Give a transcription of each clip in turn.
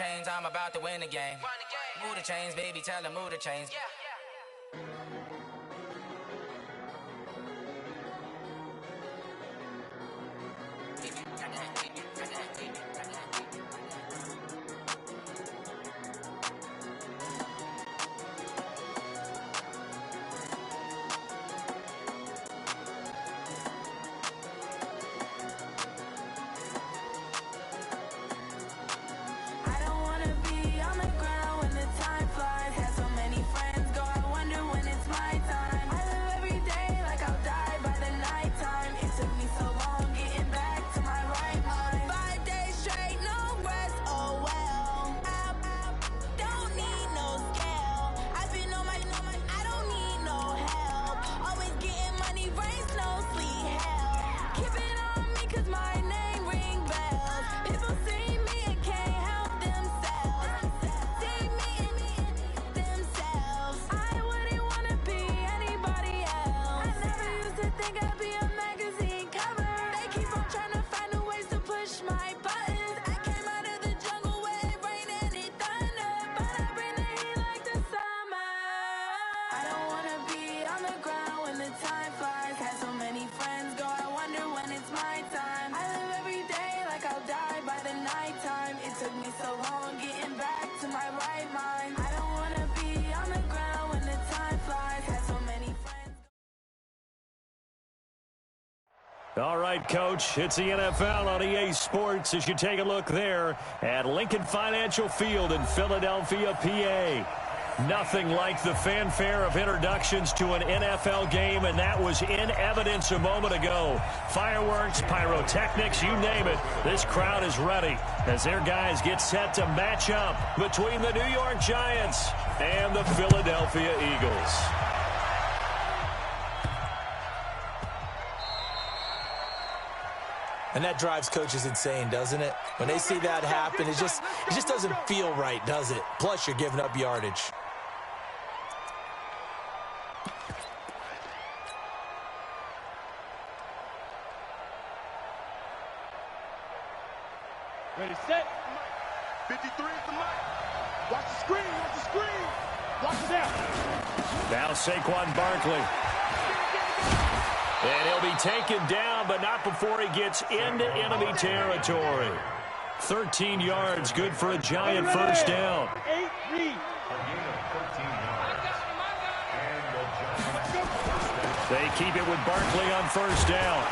chains, I'm about to win the game. Move the chains, baby, tell them move the chains. All right, Coach, it's the NFL on EA Sports as you take a look there at Lincoln Financial Field in Philadelphia, PA. Nothing like the fanfare of introductions to an NFL game, and that was in evidence a moment ago. Fireworks, pyrotechnics, you name it. This crowd is ready as their guys get set to match up between the New York Giants and the Philadelphia Eagles. And that drives coaches insane, doesn't it? When they see that happen, it just doesn't feel right, does it? Plus, you're giving up yardage. Ready, set. 53 is the mic. Watch the screen, watch the screen. Watch it out. Now Saquon Barkley. And he'll be taken down, but not before he gets into enemy territory. 13 yards, good for a Giant first down. They keep it with Barkley on first down.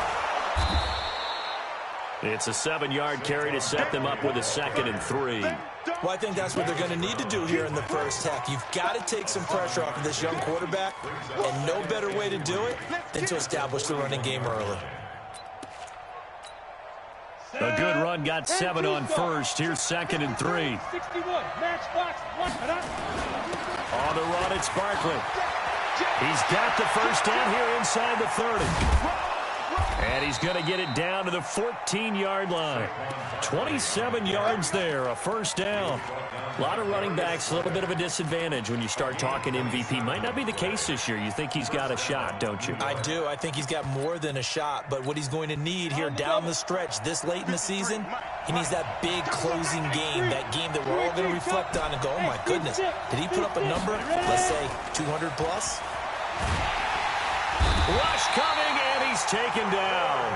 It's a 7-yard carry to set them up with a 2nd and 3. Well, I think that's what they're going to need to do here in the first half. You've got to take some pressure off of this young quarterback, and no better way to do it than to establish the running game early. A good run, got 7 on first. Here's 2nd and 3. 61, match box, On the run, it's Barkley. He's got the first down here inside the 30. And he's going to get it down to the 14-yard line. 27 yards there, a first down. A lot of running backs, a little bit of a disadvantage when you start talking MVP. Might not be the case this year. You think he's got a shot, don't you? I do. I think he's got more than a shot. But what he's going to need here down the stretch this late in the season, he needs that big closing game, that game that we're all going to reflect on and go, oh, my goodness, did he put up a number, let's say, 200 plus? Rush coming, and he's taken down.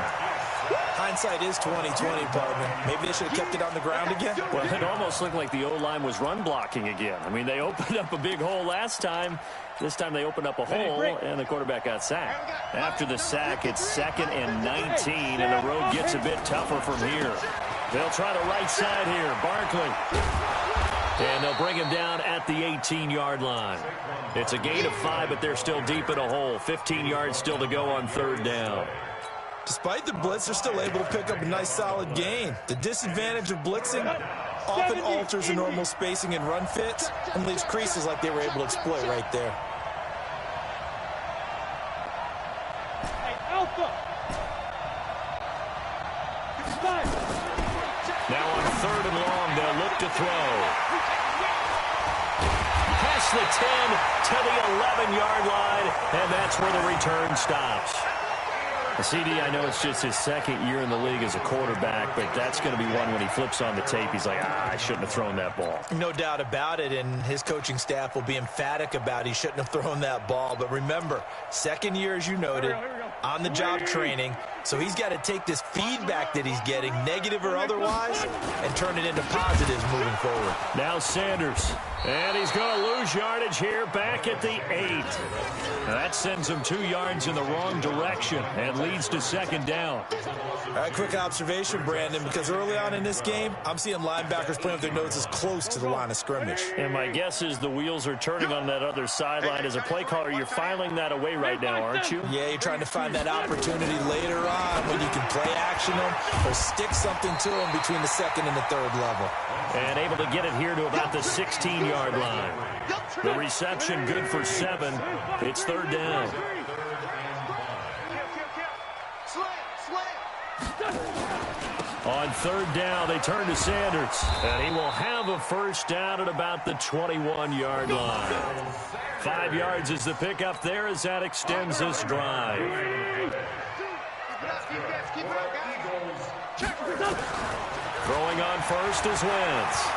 Hindsight is 20/20, partner. Maybe they should have kept it on the ground again. Well, it almost looked like the O-line was run blocking again. I mean, they opened up a big hole last time. This time they opened up a hole, and the quarterback got sacked. After the sack, it's 2nd and 19, and the road gets a bit tougher from here. They'll try the right side here. Barkley. And they'll bring him down at the 18-yard line. It's a gain of 5, but they're still deep in a hole. 15 yards still to go on 3rd down. Despite the blitz, they're still able to pick up a nice, solid gain. The disadvantage of blitzing often alters the normal spacing and run fits and leaves creases like they were able to exploit right there. Hey, Alpha. Now on 3rd and long, they'll look to throw. Past the 10 to the 11-yard line, and that's where the return stops. CD, I know it's just his second year in the league as a quarterback, but that's going to be one when he flips on the tape, he's like, I shouldn't have thrown that ball. No doubt about it, and his coaching staff will be emphatic about he shouldn't have thrown that ball. But remember, second year, as you noted, on-the-job training, so he's got to take this feedback that he's getting, negative or otherwise, and turn it into positives moving forward. Now Sanders, and he's going to lose yardage here back at the 8. Now that sends him 2 yards in the wrong direction and leads to second down. All right, quick observation, Brandon, because early on in this game, I'm seeing linebackers playing with their noses close to the line of scrimmage. And my guess is the wheels are turning on that other sideline. As a play caller, you're filing that away right now, aren't you? Yeah, you're trying to find that opportunity later on when you can play action them or stick something to them between the second and the third level. And able to get it here to about the 16-yard line. The reception good for 7. It's third down. On third down, they turn to Sanders, and he will have a first down at about the 21-yard line. 5 yards is the pickup there as that extends this drive. Throwing on first is Wentz.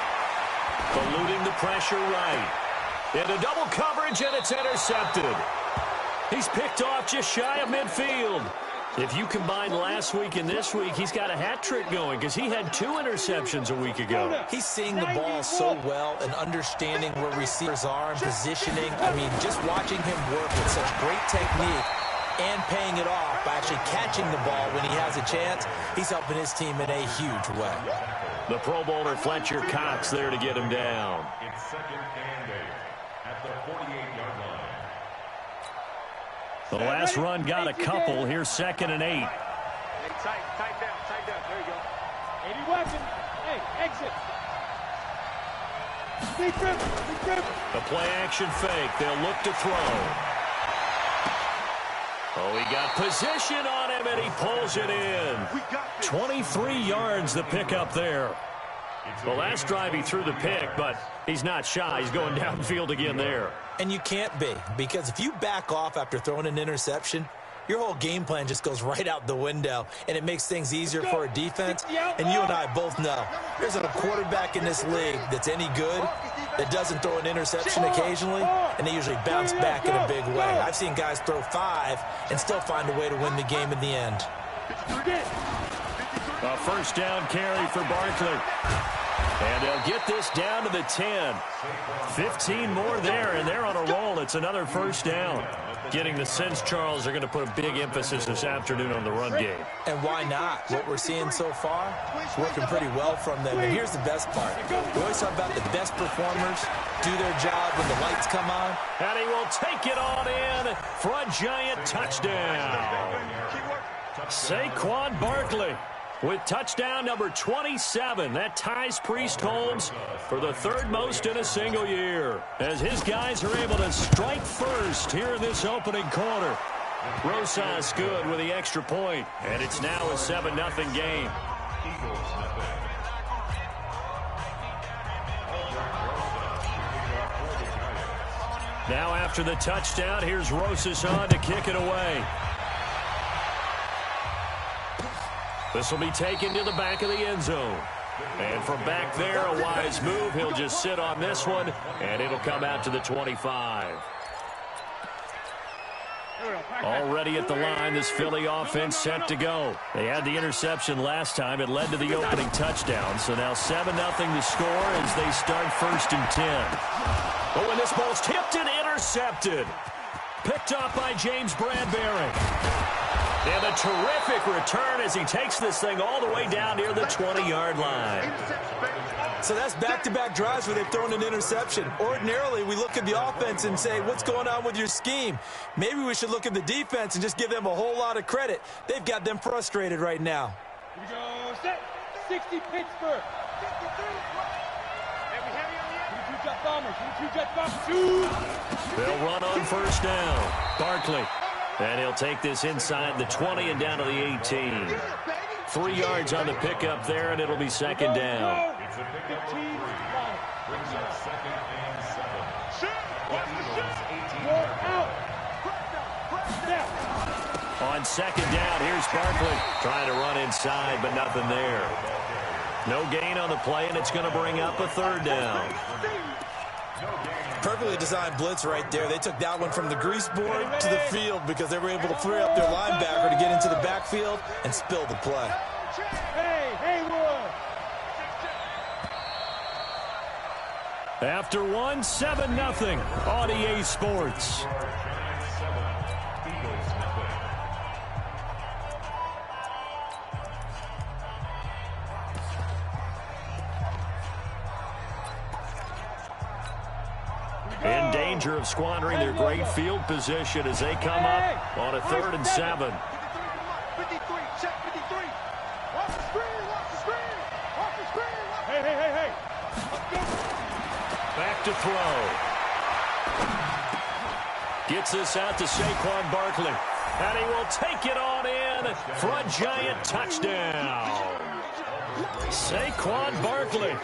Eluding the pressure right. Into double coverage, and it's intercepted. He's picked off just shy of midfield. If you combine last week and this week, he's got a hat trick going because he had 2 interceptions a week ago. He's seeing the ball so well and understanding where receivers are and positioning. I mean, just watching him work with such great technique and paying it off by actually catching the ball when he has a chance, he's helping his team in a huge way. The Pro Bowler Fletcher Cox there to get him down. It's second and 8 at the 48-yard line. The last run got a couple. Here's second and 8. Hey, tight down. There you go. Any weapon. Hey, exit. Big grip. The play action fake. They'll look to throw. Oh, he got position on him, and he pulls it in. 23 yards the pickup there. The last drive he threw the pick, but he's not shy. He's going downfield again there. And you can't be, because if you back off after throwing an interception, your whole game plan just goes right out the window, and it makes things easier for a defense. And you and I both know there's a quarterback in this league that's any good that doesn't throw an interception occasionally, and they usually bounce back in a big way. I've seen guys throw 5 and still find a way to win the game in the end. A first down carry for Barkley. And they'll get this down to the 10. 15 more there, and they're on a roll. It's another first down. Getting the sense, Charles, they're going to put a big emphasis this afternoon on the run game. And why not? What we're seeing so far is working pretty well from them. And here's the best part. We always talk about the best performers do their job when the lights come on. And he will take it on in for a giant touchdown. Saquon Barkley with touchdown number 27. That ties Priest Holmes for the 3rd most in a single year, as his guys are able to strike first here in this opening quarter. Rosas good with the extra point, and it's now a 7-0 game. Now after the touchdown, here's Rosas on to kick it away. This will be taken to the back of the end zone. And from back there, a wise move. He'll just sit on this one, and it'll come out to the 25. Already at the line, this Philly offense set to go. They had the interception last time. It led to the opening touchdown. So now 7-0 the score as they start 1st and 10. But when this ball's tipped and intercepted. Picked up by James Bradbury. And a terrific return as he takes this thing all the way down near the 20-yard line. So that's back-to-back drives where they've thrown an interception. Ordinarily, we look at the offense and say, what's going on with your scheme? Maybe we should look at the defense and just give them a whole lot of credit. They've got them frustrated right now. Here we go. Set. 60 Pittsburgh. 53. They'll run on first down. Barkley. And he'll take this inside the 20 and down to the 18. 3 yards on the pickup there, and it'll be second down. On second down, here's Barkley. Trying to run inside, but nothing there. No gain on the play, and it's going to bring up a third down. Perfectly designed blitz right there. They took that one from the grease board to the field because they were able to free up their linebacker to get into the backfield and spill the play. After one, 7-0 on EA Sports. In danger of squandering their great field position as they come up on a 3rd and 7. 53, check 53. Watch the screen, watch the screen. Watch the screen. Hey. Let's go. Back to throw. Gets this out to Saquon Barkley. And he will take it on in for a giant touchdown. Saquon Barkley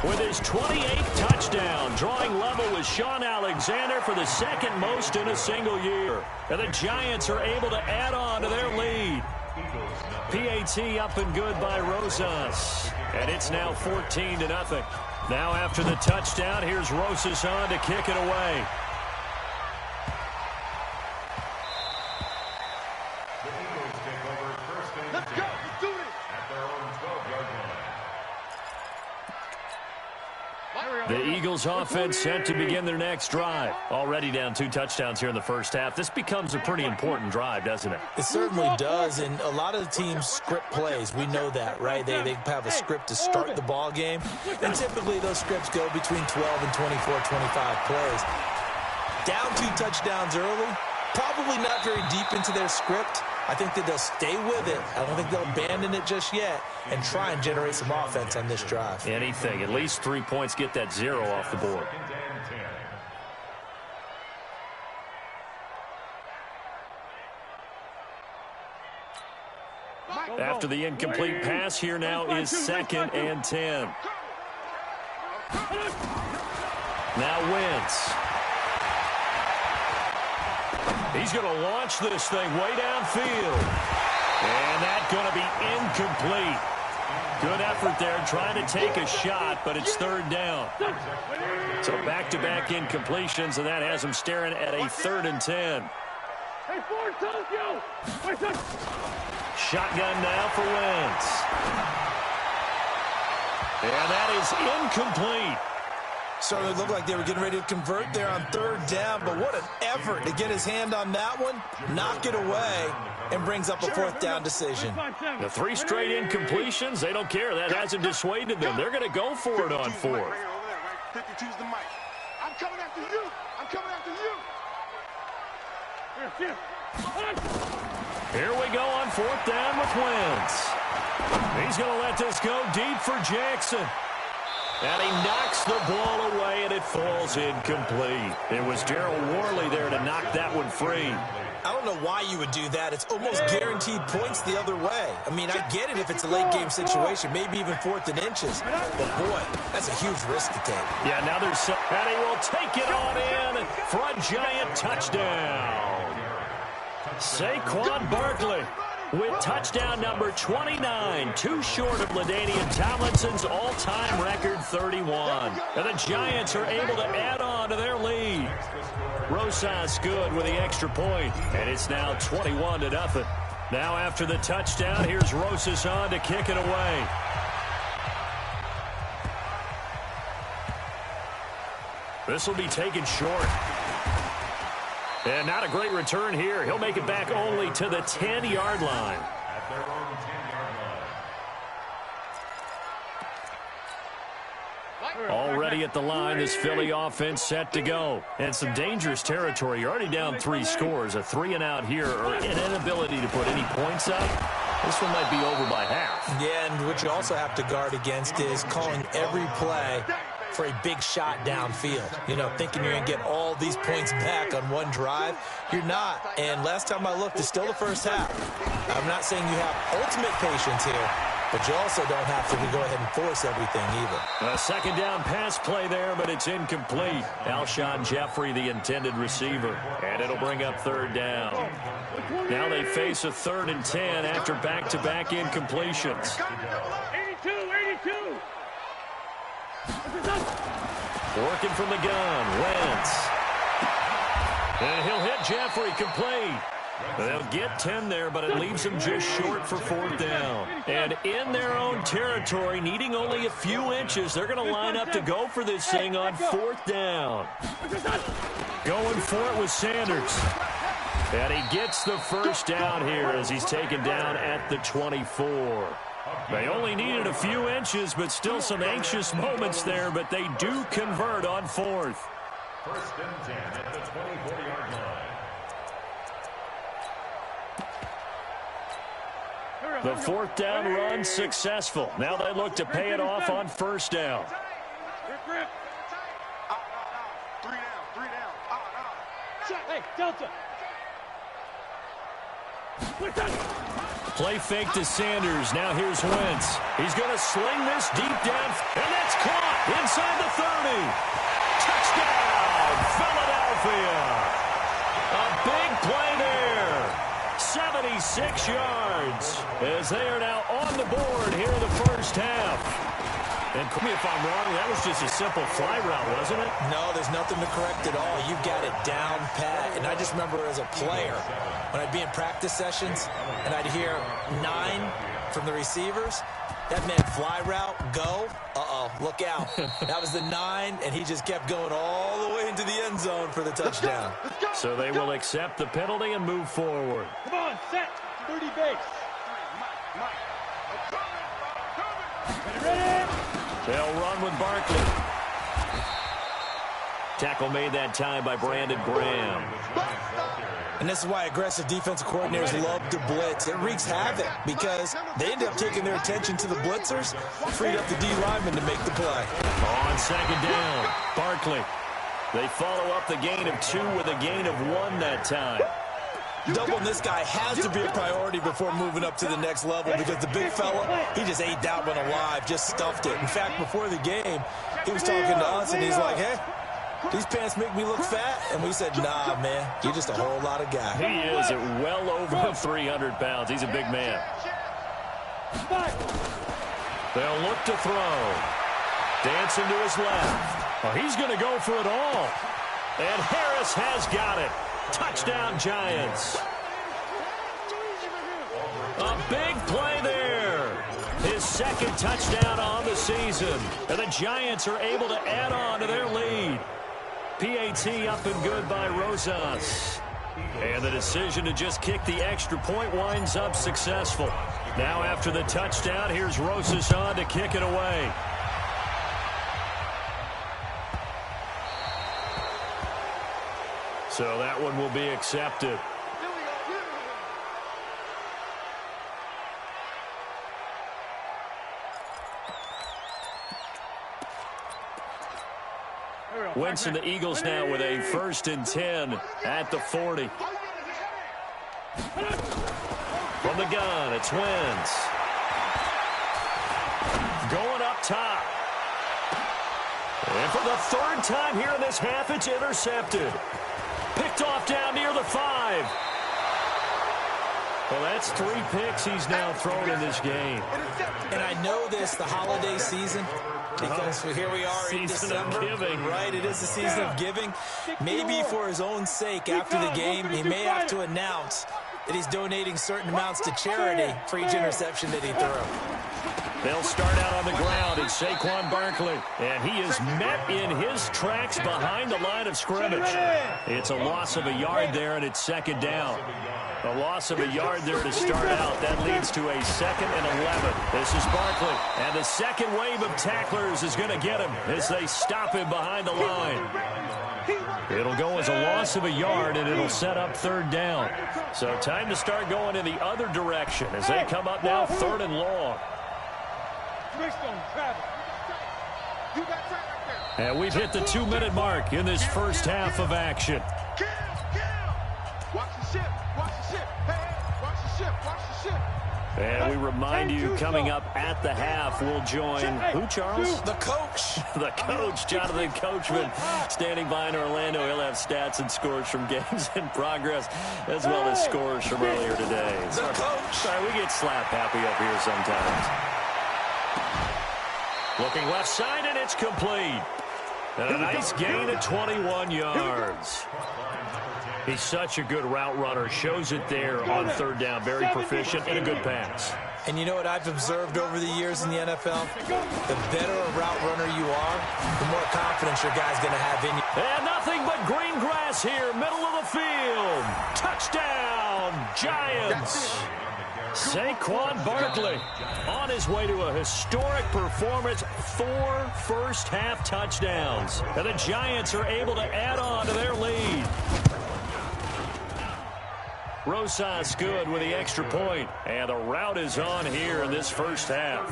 with his 28th touchdown, drawing level with Sean Alexander for the second most in a single year. And the Giants are able to add on to their lead. PAT up and good by Rosas. And it's now 14-0. Now after the touchdown, here's Rosas on to kick it away. Let's go. Let's do this. At their own 12-yard line. The Eagles offense set to begin their next drive. Already down 2 touchdowns here in the first half. This becomes a pretty important drive, doesn't it? It certainly does, and a lot of the teams script plays. We know that, right? They have a script to start the ball game, and typically those scripts go between 12 and 24, 25 plays. Down 2 touchdowns early, probably not very deep into their script. I think that they'll stay with it. I don't think they'll abandon it just yet and try and generate some offense on this drive. Anything. At least 3 points, get that 0 off the board. After the incomplete pass, here now is 2nd and 10. Now Wentz. He's going to launch this thing way downfield. And that's going to be incomplete. Good effort there trying to take a shot, but it's 3rd down. So back-to-back incompletions, and that has him staring at a 3rd and 10. Shotgun now for Wentz. And that is incomplete. Certainly looked like they were getting ready to convert there on 3rd down, but what an effort to get his hand on that one, knock it away, and brings up a 4th down decision. The 3 straight incompletions, they don't care. That hasn't dissuaded them. They're going to go for it on 4th. 52's the mic. I'm coming after you. I'm coming after you. Here we go on 4th down with Wentz. He's going to let this go deep for Jackson. And he knocks the ball away, and it falls incomplete. It was Darryl Worley there to knock that one free. I don't know why you would do that. It's almost guaranteed points the other way. I mean, I get it if it's a late-game situation, maybe even 4th and inches. But, boy, that's a huge risk to take. Yeah, now there's some, and he will take it on in for a giant touchdown. Saquon Barkley with touchdown number 29, 2 short of LaDainian Tomlinson's all-time record 31. And the Giants are able to add on to their lead. Rosas good with the extra point, and it's now 21-0. Now after the touchdown, here's Rosas on to kick it away. This will be taken short. And not a great return here. He'll make it back only to the 10-yard line. At their own 10-yard line. Already at the line, this Philly offense set to go. And some dangerous territory. You're already down 3 scores. A 3-and-out here, or an inability to put any points up. This one might be over by half. Yeah, and what you also have to guard against is calling every play for a big shot downfield. You know, thinking you're going to get all these points back on one drive. You're not. And last time I looked, it's still the first half. I'm not saying you have ultimate patience here, But you also don't have to go ahead and force everything either. A second down pass play there, but it's incomplete. Alshon Jeffrey, the intended receiver. And it'll bring up third down. Now they face a 3rd and 10 after back-to-back incompletions. 82. Working from the gun, Wentz. And he'll hit Jeffrey, complete. They'll get 10 there, but it leaves them just short for 4th down. And in their own territory, needing only a few inches, they're going to line up to go for this thing on 4th down. Going for it with Sanders. And he gets the first down here as he's taken down at the 24. They only needed a few inches, but still some anxious moments there, but they do convert on 4th. 1st and 10 at the 24-yard line. The 4th down run successful. Now they look to pay it off on 1st down. Hey, Delta. Play fake to Sanders. Now here's Wentz. He's going to sling this deep down, and that's caught inside the 30. Touchdown, Philadelphia. A big play there. 76 yards as they are now on the board here in the first half. And correct me if I'm wrong, that was just a simple fly route, wasn't it? No, there's nothing to correct at all. You've got it down pat. And I just remember as a player, when I'd be in practice sessions and I'd hear 9 from the receivers, that meant fly route, go. Uh-oh, look out. That was the 9, and he just kept going all the way into the end zone for the touchdown. So they will accept the penalty and move forward. Come on, set. 30 base. Ready? They'll run with Barkley. Tackle made that time by Brandon Graham. And this is why aggressive defensive coordinators love to blitz. It wreaks havoc because they end up taking their attention to the blitzers, freed up the D lineman to make the play. On 2nd down, Barkley. They follow up the gain of 2 with a gain of 1 that time. Doubling this guy has to be a priority before moving up to the next level because the big fella, he just ate that one alive, just stuffed it. In fact, before the game, he was talking to us, and he's like, hey, these pants make me look fat. And we said, nah, man, you're just a whole lot of guy. He is at well over 300 pounds. He's a big man. They'll look to throw. Dancing to his left. Oh, he's going to go for it all. And Harris has got it. Touchdown, Giants. A big play there. His 2nd touchdown on the season. And the Giants are able to add on to their lead. PAT up and good by Rosas. And the decision to just kick the extra point winds up successful. Now after the touchdown, here's Rosas on to kick it away. So that one will be accepted. Wentz and the Eagles now with a 1st and 10 at the 40. From the gun, it's Wentz. Going up top. And for the 3rd time here in this half, it's intercepted. Picked off down near the 5. Well, that's 3 picks he's now thrown in this game. And I know this, the holiday season, because here we are in December. Season of giving. Right, it is the season of giving. Maybe for his own sake, after the game, he may have to announce that he's donating certain amounts to charity for each interception that he threw. They'll start out on the ground. It's Saquon Barkley. And he is met in his tracks behind the line of scrimmage. It's a loss of a yard there, and it's 2nd down. A loss of a yard there to start out. That leads to a 2nd and 11. This is Barkley. And the second wave of tacklers is going to get him as they stop him behind the line. It'll go as a loss of a yard, and it'll set up 3rd down. So time to start going in the other direction as they come up now 3rd and long. And we've hit the 2-minute mark in this first half of action. Watch the ship. Watch the ship. Hey, watch the ship. Watch the ship. And we remind you, coming up at the half, we'll join, who, Charles? The coach. The coach, Jonathan Coachman, standing by in Orlando. He'll have stats and scores from games in progress, as well as scores from earlier today. The coach. Sorry, we get slap happy up here sometimes. Looking left side, and it's complete. And a nice gain of 21 yards. He's such a good route runner. Shows it there on third down. Very proficient and a good pass. And you know what I've observed over the years in the NFL? The better a route runner you are, the more confidence your guy's going to have in you. And nothing but green grass here, middle of the field. Touchdown, Giants. Saquon Barkley on his way to a historic performance, 4 first-half touchdowns. And the Giants are able to add on to their lead. Rosas good with the extra point, and the route is on here in this first half.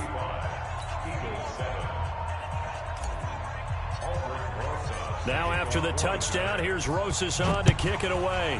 Now after the touchdown, here's Rosas on to kick it away.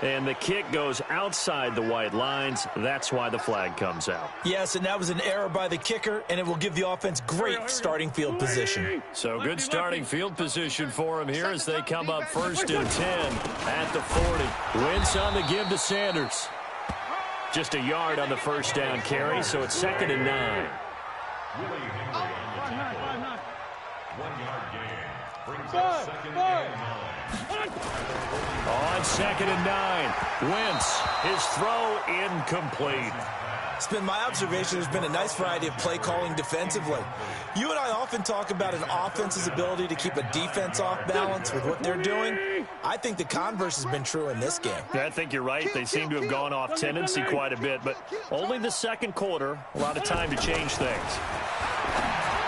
And the kick goes outside the white lines. That's why the flag comes out. Yes, and that was an error by the kicker, and it will give the offense great starting field position. So good starting field position for him here as they come up 1st and 10 at the 40. Wentz on the give to Sanders. Just a yard on the first down carry, so it's 2nd and 9. 1 yard gain. Brings up 2nd and 9. On 2nd and 9, Wentz, his throw incomplete. It's been my observation there's been a nice variety of play calling defensively. You and I often talk about an offense's ability to keep a defense off balance with what they're doing. I think the converse has been true in this game. I think you're right. They seem to have gone off tendency quite a bit, but only the second quarter, a lot of time to change things.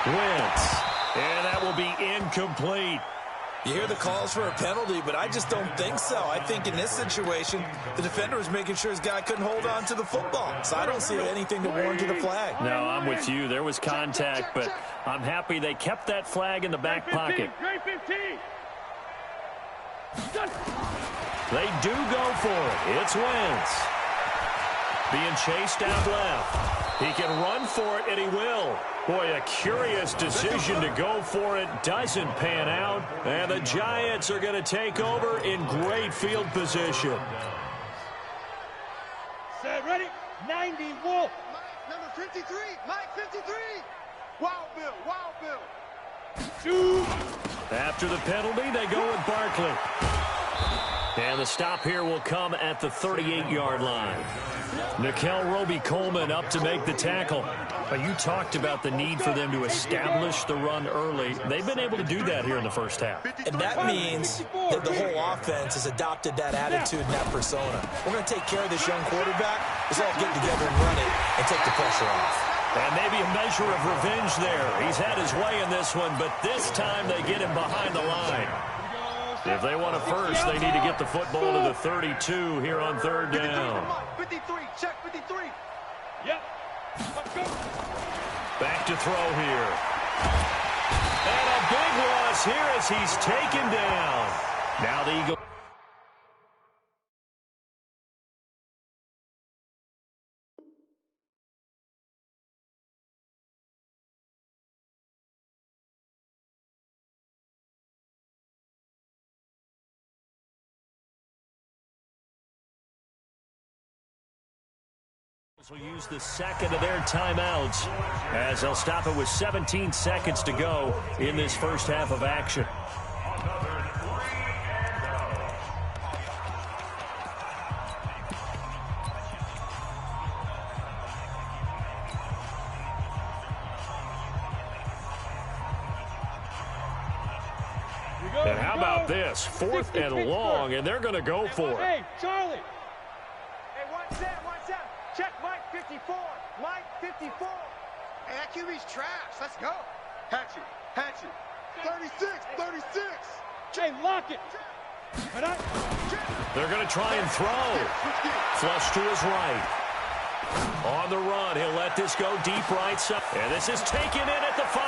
Wentz, and that will be incomplete. You hear the calls for a penalty, but I just don't think so. I think in this situation, the defender was making sure his guy couldn't hold on to the football. So I don't see anything to warrant the flag. No, I'm with you. There was contact, but I'm happy they kept that flag in the back pocket. They do go for it. It's Wentz. Being chased out left. He can run for it, and he will. Boy, a curious decision to go for it. Doesn't pan out. And the Giants are going to take over in great field position. Set, ready? 90, Wolf. Number 53, Mike 53. Wild Bill, Wild Bill. 2. After the penalty, they go with Barkley. And the stop here will come at the 38-yard line. Nickel Roby-Coleman up to make the tackle. You talked about the need for them to establish the run early. They've been able to do that here in the first half. And that means that the whole offense has adopted that attitude and that persona. We're going to take care of this young quarterback. Let's all get together and run it and take the pressure off. And maybe a measure of revenge there. He's had his way in this one, but this time they get him behind the line. If they want a first, they need to get the football to the 32 here on third down. 53, check 53. Yep. Back to throw here. And a big loss here as he's taken down. Now the Eagles. Will use the second of their timeouts as they'll stop it with 17 seconds to go in this first half of action. And how about this? 4th and long, and they're going to go for it. Hey, Charlie. Hey, watch that, watch that. Check Mike 54. Mike 54. Hey, that QB's trash. Let's go. Hatchet, Hatchet. 36, 36. Hey, lock it. They're going to try and throw. Flush to his right. On the run, he'll let this go deep right side. And this is taken in at the 5.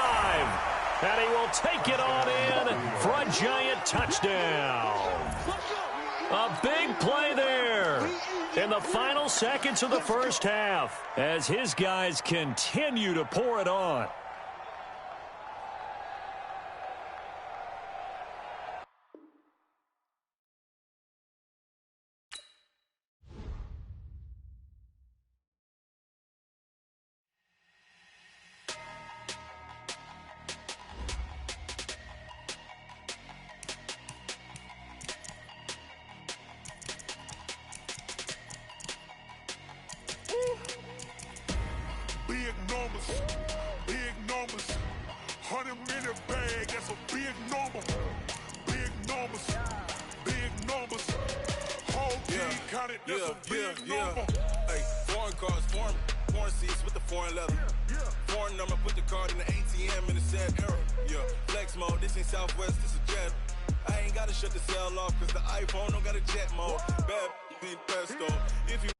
And he will take it on in for a giant touchdown. A big play there in the final seconds of the first half as his guys continue to pour it on. Big numbers, 100-minute bag, that's a big number. Big numbers, whole team counted, that's a big number. Hey, foreign cars, foreign seats with the foreign leather. Foreign number, put the card in the ATM in the sad era. Yeah, flex mode, this ain't Southwest, this a jet. I ain't gotta shut the cell off, cause the iPhone don't got a jet mode. Bad pesto, if you